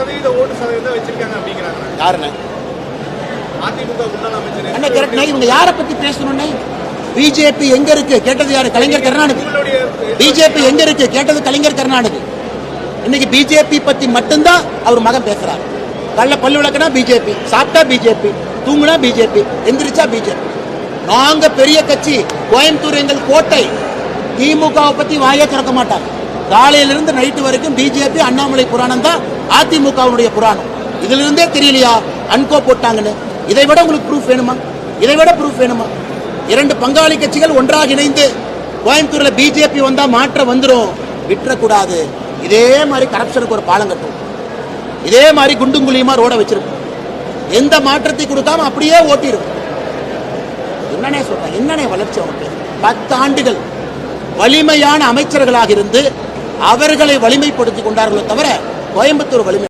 10% ஓட்டு சதவீதம் வச்சிருக்காங்க அப்படிங்கிறாங்க. யாருன்னு அதிமுக முன்னாள் அமைச்சர் இவங்க யாரை பத்தி பேசணும்னு? பிஜேபி எங்க இருக்கு கேட்டது யாரு? கலைஞர் கருணாநிதி. பிஜேபி எங்க இருக்கு கேட்டது கலைஞர் கருணாநிதி. இன்னைக்கு பிஜேபி பத்தி மட்டும்தான் அவர் மகன் பேசுறாரு. கள்ள பல்லு விளக்குனா பிஜேபி, சாப்பிட்டா பிஜேபி, தூங்குனா பிஜேபி, எந்திரிச்சா பிஜேபி. நாங்க பெரிய கட்சி, கோயம்புத்தூர் எங்கள் கோட்டை. திமுகவை பத்தி வாயே திறக்க மாட்டாங்க. காலையிலிருந்து நைட்டு வரைக்கும் பிஜேபி அண்ணாமலை புராணம் தான் அதிமுகவுடைய புராணம். இதுல இருந்தே தெரியலையா அன்கோ போட்டாங்கன்னு? இதை விட உங்களுக்கு ப்ரூஃப் வேணுமா? இதை விட ப்ரூஃப் வேணுமா? இரண்டு பங்காளி கட்சிகள் ஒன்றாக இணைந்து கோயம்புத்தூர்ல பிஜேபி வந்தா மாற்றம் வந்துடும். விட்டுறக்கூடாது. இதே மாதிரி கரப்ஷனுக்கு ஒரு பாலம் கட்டும். இதே மாதிரி குண்டுங்குழியுமா ரோட வச்சிருக்கும். எந்த மாற்றத்தை கொடுக்காம அப்படியே ஓட்டிருக்கும். என்னன்னே சொல்றேன், என்னன்னே வளர்ச்சி அவனுக்கு? 10 ஆண்டுகள் வலிமையான அமைச்சர்களாக இருந்து அவர்களை வலிமைப்படுத்திக் கொண்டார்களோ தவிர கோயம்புத்தூர் வலிமை